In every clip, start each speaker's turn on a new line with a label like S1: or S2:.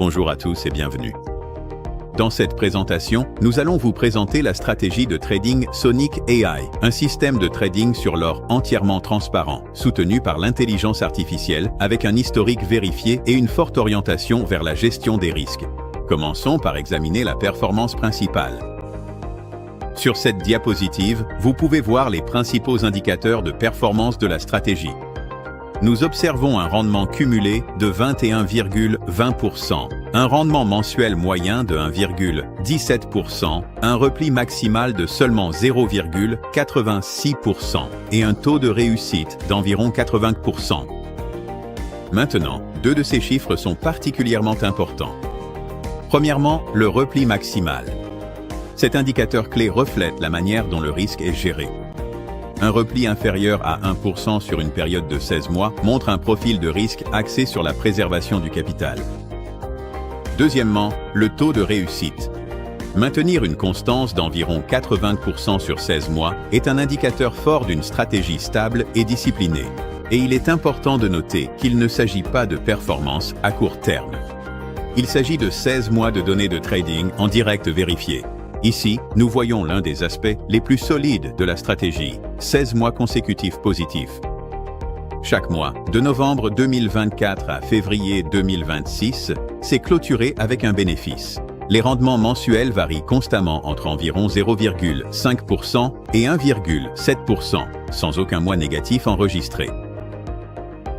S1: Bonjour à tous et bienvenue. Dans cette présentation, nous allons vous présenter la stratégie de trading Sonic AI, un système de trading sur l'or entièrement transparent, soutenu par l'intelligence artificielle, avec un historique vérifié et une forte orientation vers la gestion des risques. Commençons par examiner la performance principale. Sur cette diapositive, vous pouvez voir les principaux indicateurs de performance de la stratégie. Nous observons un rendement cumulé de 21,20%, un rendement mensuel moyen de 1,17%, un repli maximal de seulement 0,86% et un taux de réussite d'environ 80%. Maintenant, deux de ces chiffres sont particulièrement importants. Premièrement, le repli maximal. Cet indicateur clé reflète la manière dont le risque est géré. Un repli inférieur à 1% sur une période de 16 mois montre un profil de risque axé sur la préservation du capital. Deuxièmement, le taux de réussite. Maintenir une constance d'environ 80% sur 16 mois est un indicateur fort d'une stratégie stable et disciplinée. Et il est important de noter qu'il ne s'agit pas de performance à court terme. Il s'agit de 16 mois de données de trading en direct vérifiées. Ici, nous voyons l'un des aspects les plus solides de la stratégie, 16 mois consécutifs positifs. Chaque mois, de novembre 2024 à février 2026, s'est clôturé avec un bénéfice. Les rendements mensuels varient constamment entre environ 0,5% et 1,7%, sans aucun mois négatif enregistré.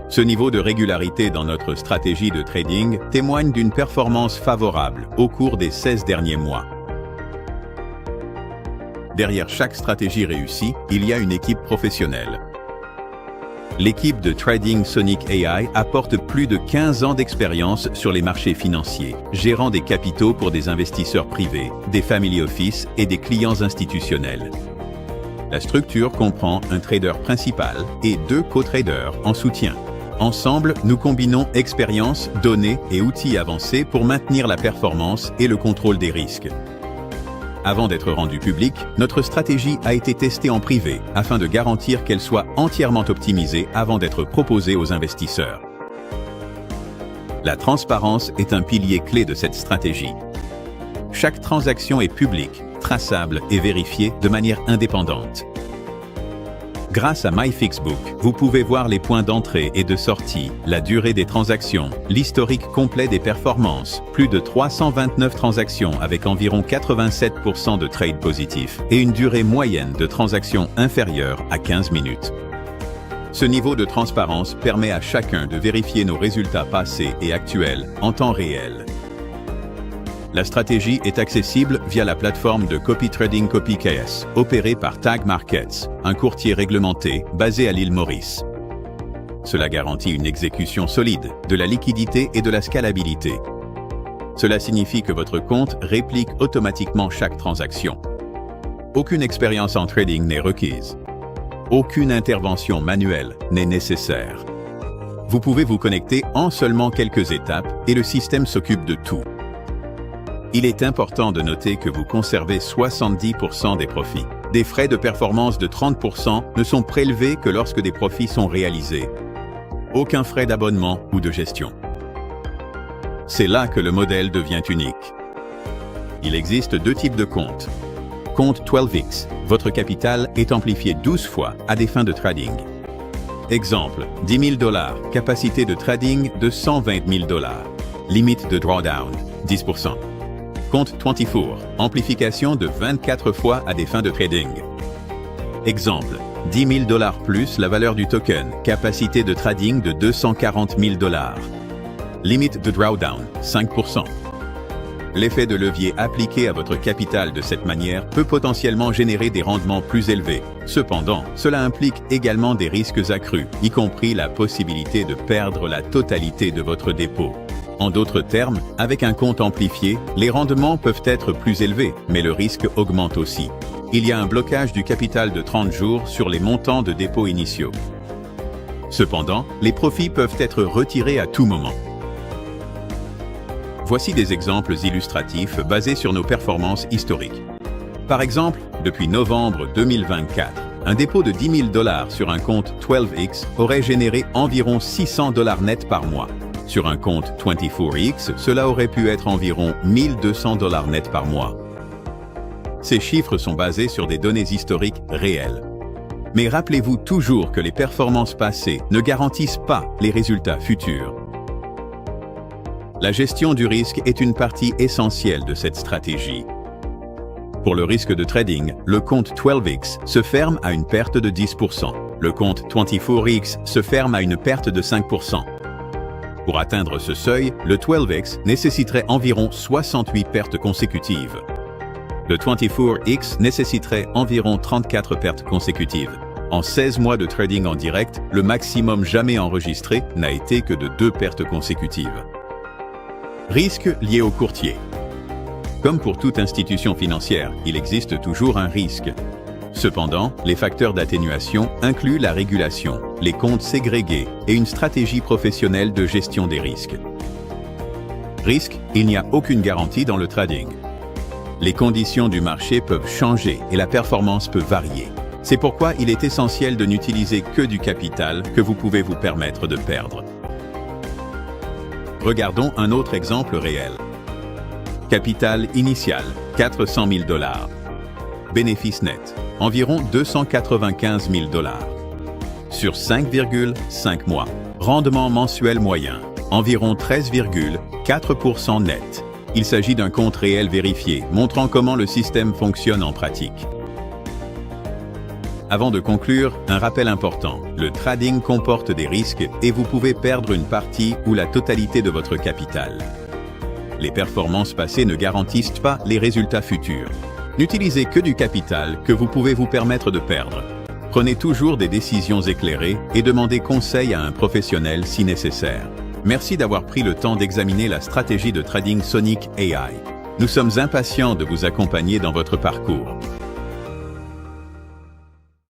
S1: Ce niveau de régularité dans notre stratégie de trading témoigne d'une performance favorable au cours des 16 derniers mois. Derrière chaque stratégie réussie, il y a une équipe professionnelle. L'équipe de Trading Sonic AI apporte plus de 15 ans d'expérience sur les marchés financiers, gérant des capitaux pour des investisseurs privés, des family office et des clients institutionnels. La structure comprend un trader principal et 2 co-traders en soutien. Ensemble, nous combinons expérience, données et outils avancés pour maintenir la performance et le contrôle des risques. Avant d'être rendue publique, notre stratégie a été testée en privé afin de garantir qu'elle soit entièrement optimisée avant d'être proposée aux investisseurs. La transparence est un pilier clé de cette stratégie. Chaque transaction est publique, traçable et vérifiée de manière indépendante. Grâce à MyFixBook, vous pouvez voir les points d'entrée et de sortie, la durée des transactions, l'historique complet des performances, plus de 329 transactions avec environ 87% de trades positifs et une durée moyenne de transactions inférieure à 15 minutes. Ce niveau de transparence permet à chacun de vérifier nos résultats passés et actuels en temps réel. La stratégie est accessible via la plateforme de copy trading CopyKS, opérée par Tag Markets, un courtier réglementé basé à l'île Maurice. Cela garantit une exécution solide, de la liquidité et de la scalabilité. Cela signifie que votre compte réplique automatiquement chaque transaction. Aucune expérience en trading n'est requise. Aucune intervention manuelle n'est nécessaire. Vous pouvez vous connecter en seulement quelques étapes et le système s'occupe de tout. Il est important de noter que vous conservez 70% des profits. Des frais de performance de 30% ne sont prélevés que lorsque des profits sont réalisés. Aucun frais d'abonnement ou de gestion. C'est là que le modèle devient unique. Il existe 2 types de comptes. Compte 12x, votre capital est amplifié 12 fois à des fins de trading. Exemple, $10 000, capacité de trading de $120 000. Limite de drawdown, 10%. Compte 24, amplification de 24 fois à des fins de trading. Exemple, $10 000 plus la valeur du token, capacité de trading de $240 000. Limite de drawdown, 5%. L'effet de levier appliqué à votre capital de cette manière peut potentiellement générer des rendements plus élevés. Cependant, cela implique également des risques accrus, y compris la possibilité de perdre la totalité de votre dépôt. En d'autres termes, avec un compte amplifié, les rendements peuvent être plus élevés, mais le risque augmente aussi. Il y a un blocage du capital de 30 jours sur les montants de dépôt initiaux. Cependant, les profits peuvent être retirés à tout moment. Voici des exemples illustratifs basés sur nos performances historiques. Par exemple, depuis novembre 2024, un dépôt de $10 000 sur un compte 12x aurait généré environ $600 net par mois. Sur un compte 24X, cela aurait pu être environ $1 200 net par mois. Ces chiffres sont basés sur des données historiques réelles. Mais rappelez-vous toujours que les performances passées ne garantissent pas les résultats futurs. La gestion du risque est une partie essentielle de cette stratégie. Pour le risque de trading, le compte 12X se ferme à une perte de 10%. Le compte 24X se ferme à une perte de 5%. Pour atteindre ce seuil, le 12X nécessiterait environ 68 pertes consécutives. Le 24X nécessiterait environ 34 pertes consécutives. En 16 mois de trading en direct, le maximum jamais enregistré n'a été que de 2 pertes consécutives. Risque lié au courtier. Comme pour toute institution financière, il existe toujours un risque. Cependant, les facteurs d'atténuation incluent la régulation, les comptes ségrégés et une stratégie professionnelle de gestion des risques. Risque, il n'y a aucune garantie dans le trading. Les conditions du marché peuvent changer et la performance peut varier. C'est pourquoi il est essentiel de n'utiliser que du capital que vous pouvez vous permettre de perdre. Regardons un autre exemple réel. Capital initial, $400 000. Bénéfice net, environ $295 000. Sur 5,5 mois. Rendement mensuel moyen, environ 13,4% net. Il s'agit d'un compte réel vérifié, montrant comment le système fonctionne en pratique. Avant de conclure, un rappel important. Le trading comporte des risques et vous pouvez perdre une partie ou la totalité de votre capital. Les performances passées ne garantissent pas les résultats futurs. N'utilisez que du capital que vous pouvez vous permettre de perdre. Prenez toujours des décisions éclairées et demandez conseil à un professionnel si nécessaire. Merci d'avoir pris le temps d'examiner la stratégie de trading Sonic AI. Nous sommes impatients de vous accompagner dans votre parcours.